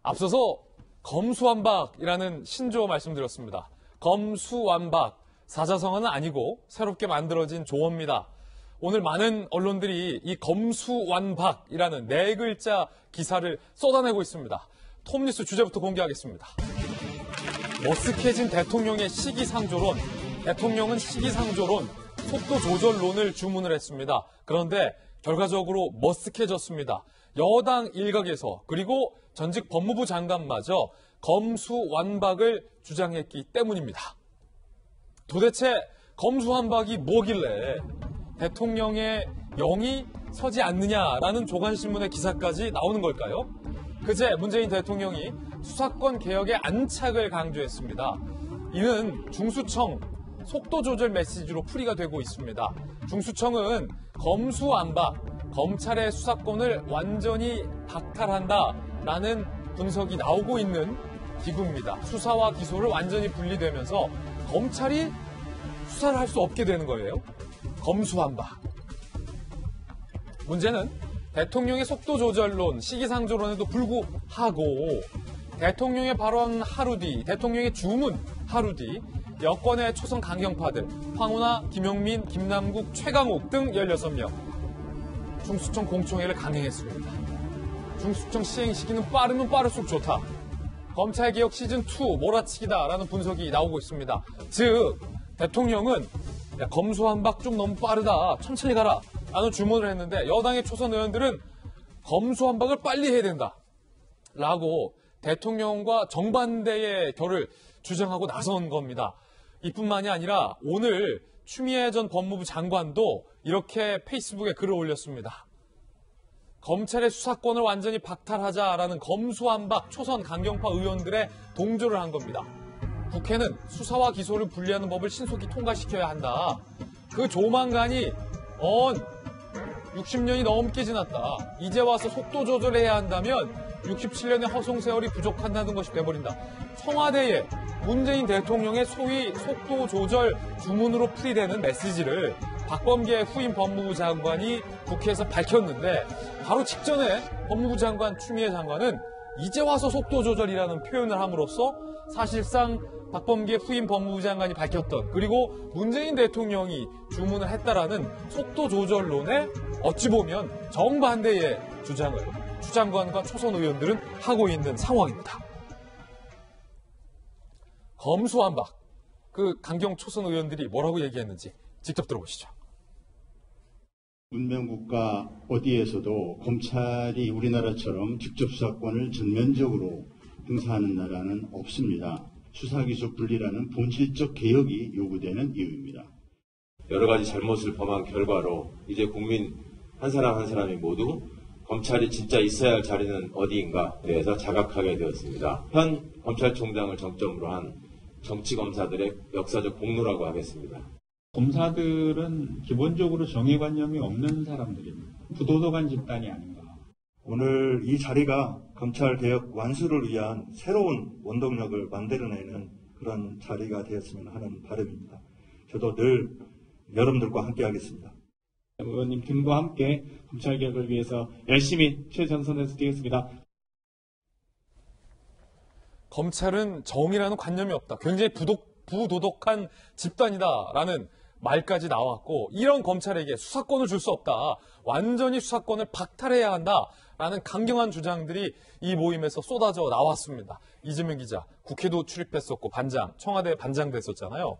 앞서서 검수완박이라는 신조어 말씀드렸습니다. 검수완박, 사자성어는 아니고 새롭게 만들어진 조어입니다. 오늘 많은 언론들이 이 검수완박이라는 네 글자 기사를 쏟아내고 있습니다. 톱뉴스 주제부터 공개하겠습니다. 머쓱해진 대통령의 시기상조론, 대통령은 시기상조론, 속도 조절론을 주문을 했습니다. 그런데 결과적으로 머쓱해졌습니다. 여당 일각에서 그리고 전직 법무부 장관마저 검수완박을 주장했기 때문입니다. 도대체 검수완박이 뭐길래 대통령의 영이 서지 않느냐라는 조간신문의 기사까지 나오는 걸까요? 그제 문재인 대통령이 수사권 개혁의 안착을 강조했습니다. 이는 중수청 속도 조절 메시지로 풀이가 되고 있습니다. 중수청은 검수완박, 검찰의 수사권을 완전히 박탈한다라는 분석이 나오고 있는 기구입니다. 수사와 기소를 완전히 분리되면서 검찰이 수사를 할 수 없게 되는 거예요. 검수완박. 문제는 대통령의 속도 조절론, 시기상조론에도 불구하고 대통령의 발언 하루 뒤, 대통령의 주문 하루 뒤 여권의 초선 강경파들 황운하, 김용민, 김남국, 최강욱 등 16명 중수청 공청회를 강행했습니다. 중수청 시행 시기는 빠르면 빠를수록 좋다. 검찰개혁 시즌2 몰아치기다라는 분석이 나오고 있습니다. 즉 대통령은 검수완박 좀 너무 빠르다. 천천히 가라. 라는 주문을 했는데 여당의 초선 의원들은 검수완박을 빨리 해야 된다. 라고 대통령과 정반대의 결을 주장하고 나선 겁니다. 이뿐만이 아니라 오늘 추미애 전 법무부 장관도 이렇게 페이스북에 글을 올렸습니다. 검찰의 수사권을 완전히 박탈하자라는 검수완박 초선 강경파 의원들의 동조를 한 겁니다. 국회는 수사와 기소를 분리하는 법을 신속히 통과시켜야 한다. 그 조만간이 60년이 넘게 지났다. 이제 와서 속도 조절해야 한다면 67년의 허송세월이 부족한다는 것이 돼버린다. 청와대에 문재인 대통령의 소위 속도 조절 주문으로 풀이되는 메시지를 박범계 후임 법무부 장관이 국회에서 밝혔는데 바로 직전에 법무부 장관 추미애 장관은 이제 와서 속도 조절이라는 표현을 함으로써 사실상 박범계 후임 법무부 장관이 밝혔던 그리고 문재인 대통령이 주문을 했다라는 속도 조절론에 어찌 보면 정반대의 주장을 추 장관과 초선 의원들은 하고 있는 상황입니다. 검수완박, 그 강경 초선 의원들이 뭐라고 얘기했는지 직접 들어보시죠. 문명국가 어디에서도 검찰이 우리나라처럼 직접 수사권을 전면적으로 행사하는 나라는 없습니다. 수사기소 분리라는 본질적 개혁이 요구되는 이유입니다. 여러 가지 잘못을 범한 결과로 이제 국민 한 사람 한 사람이 모두 검찰이 진짜 있어야 할 자리는 어디인가에 대해서 자각하게 되었습니다. 현 검찰총장을 정점으로 한 정치검사들의 역사적 공로라고 하겠습니다. 검사들은 기본적으로 정의관념이 없는 사람들입니다. 부도덕한 집단이 아닌가. 오늘 이 자리가 검찰개혁 완수를 위한 새로운 원동력을 만들어내는 그런 자리가 되었으면 하는 바람입니다. 저도 늘 여러분들과 함께하겠습니다. 의원님 등과 함께 검찰개혁을 위해서 열심히 최전선에서 뛰겠습니다. 검찰은 정의라는 관념이 없다. 굉장히 부도덕한 집단이다라는 말까지 나왔고 이런 검찰에게 수사권을 줄 수 없다. 완전히 수사권을 박탈해야 한다라는 강경한 주장들이 이 모임에서 쏟아져 나왔습니다. 이재명 기자, 국회도 출입했었고 청와대 반장 됐었잖아요.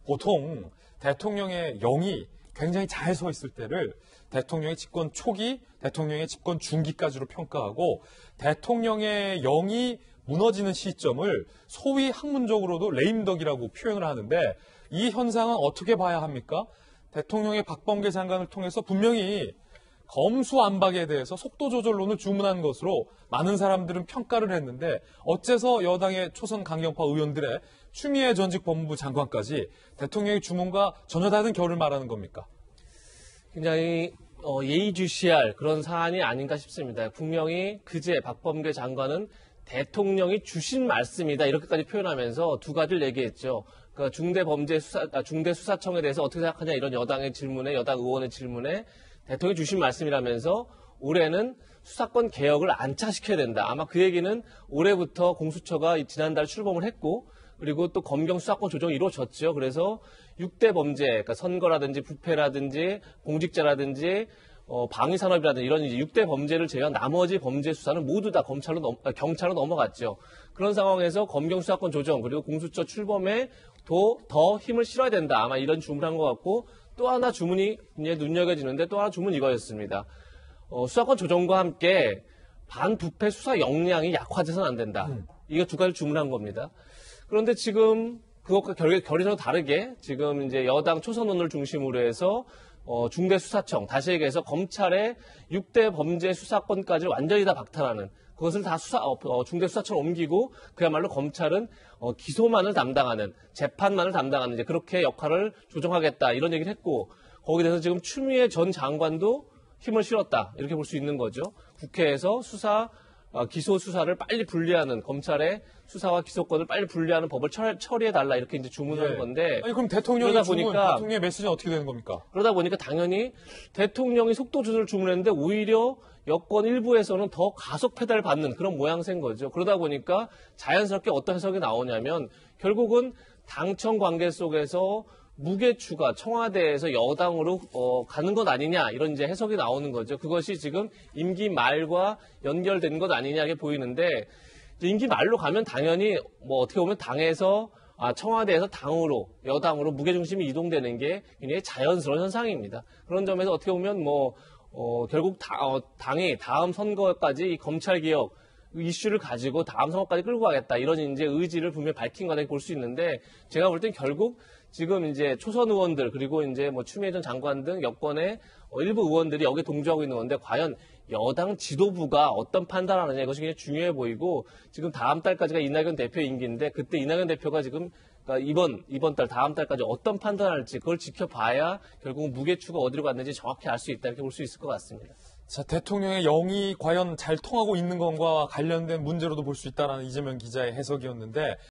보통 대통령의 영이 굉장히 잘 서 있을 때를 대통령의 집권 초기, 대통령의 집권 중기까지로 평가하고 대통령의 영이 무너지는 시점을 소위 학문적으로도 레임덕이라고 표현을 하는데 이 현상은 어떻게 봐야 합니까? 대통령의 박범계 장관을 통해서 분명히 검수완박에 대해서 속도 조절론을 주문한 것으로 많은 사람들은 평가를 했는데 어째서 여당의 초선 강경파 의원들의 추미애 전직 법무부 장관까지 대통령의 주문과 전혀 다른 결을 말하는 겁니까? 굉장히 예의주시할 그런 사안이 아닌가 싶습니다. 분명히 그제 박범계 장관은 대통령이 주신 말씀이다 이렇게까지 표현하면서 두 가지를 얘기했죠. 그러니까 중대수사청에 대해서 어떻게 생각하냐 이런 여당 의원의 질문에 대통령이 주신 말씀이라면서 올해는 수사권 개혁을 안착시켜야 된다. 아마 그 얘기는 올해부터 공수처가 지난달 출범을 했고 그리고 또 검경 수사권 조정이 이루어졌죠. 그래서 6대 범죄, 그러니까 선거라든지 부패라든지 공직자라든지 방위산업이라든지 이런 이제 6대 범죄를 제외한 나머지 범죄 수사는 모두 다 경찰로 넘어갔죠. 그런 상황에서 검경 수사권 조정 그리고 공수처 출범에 더 힘을 실어야 된다. 아마 이런 주문을 한 것 같고 또 하나 주문이 이제 눈여겨지는데 또 하나 주문 이거였습니다. 수사권 조정과 함께 반부패 수사 역량이 약화돼서는 안 된다. 이거 두 가지를 주문한 겁니다. 그런데 지금 그것과 결의적으로 다르게 지금 이제 여당 초선원을 중심으로 해서 중대수사청, 다시 얘기해서 검찰의 6대 범죄 수사권까지 완전히 다 박탈하는 그것을 다 중대수사청으로 옮기고 그야말로 검찰은 기소만을 담당하는 재판만을 담당하는 이제 그렇게 역할을 조정하겠다 이런 얘기를 했고 거기에 대해서 지금 추미애 전 장관도 힘을 실었다 이렇게 볼 수 있는 거죠. 국회에서 기소 수사를 빨리 분리하는 검찰의 수사와 기소권을 빨리 분리하는 법을 처리해달라 이렇게 이제 주문하는 건데. 아니, 그럼 대통령의 대통령의 메시지는 어떻게 되는 겁니까? 그러다 보니까 당연히 대통령이 속도 조절을 주문했는데 오히려 여권 일부에서는 더 가속 페달을 받는 그런 모양새인 거죠. 그러다 보니까 자연스럽게 어떤 해석이 나오냐면 결국은 당청 관계 속에서 무게 추가 청와대에서 여당으로 가는 것 아니냐 이런 이제 해석이 나오는 거죠. 그것이 지금 임기 말과 연결된 것 아니냐 이게 보이는데 임기 말로 가면 당연히 뭐 어떻게 보면 당에서 청와대에서 당으로 여당으로 무게 중심이 이동되는 게 굉장히 자연스러운 현상입니다. 그런 점에서 어떻게 보면 결국 당이 다음 선거까지 이 검찰 개혁 이슈를 가지고 다음 선거까지 끌고 가겠다 이런 이제 의지를 분명히 밝힌 거다 볼 수 있는데 제가 볼 땐 결국 지금 이제 초선 의원들 그리고 이제 추미애 전 장관 등 여권의 일부 의원들이 여기에 동조하고 있는 건데 과연 여당 지도부가 어떤 판단을 하느냐 이것이 굉장히 중요해 보이고 지금 다음 달까지가 이낙연 대표 임기인데 그때 이낙연 대표가 지금 그러니까 이번 달 다음 달까지 어떤 판단을 할지 그걸 지켜봐야 결국 무게추가 어디로 갔는지 정확히 알 수 있다 이렇게 볼 수 있을 것 같습니다. 자, 대통령의 영이 과연 잘 통하고 있는 것과 관련된 문제로도 볼 수 있다는 이재명 기자의 해석이었는데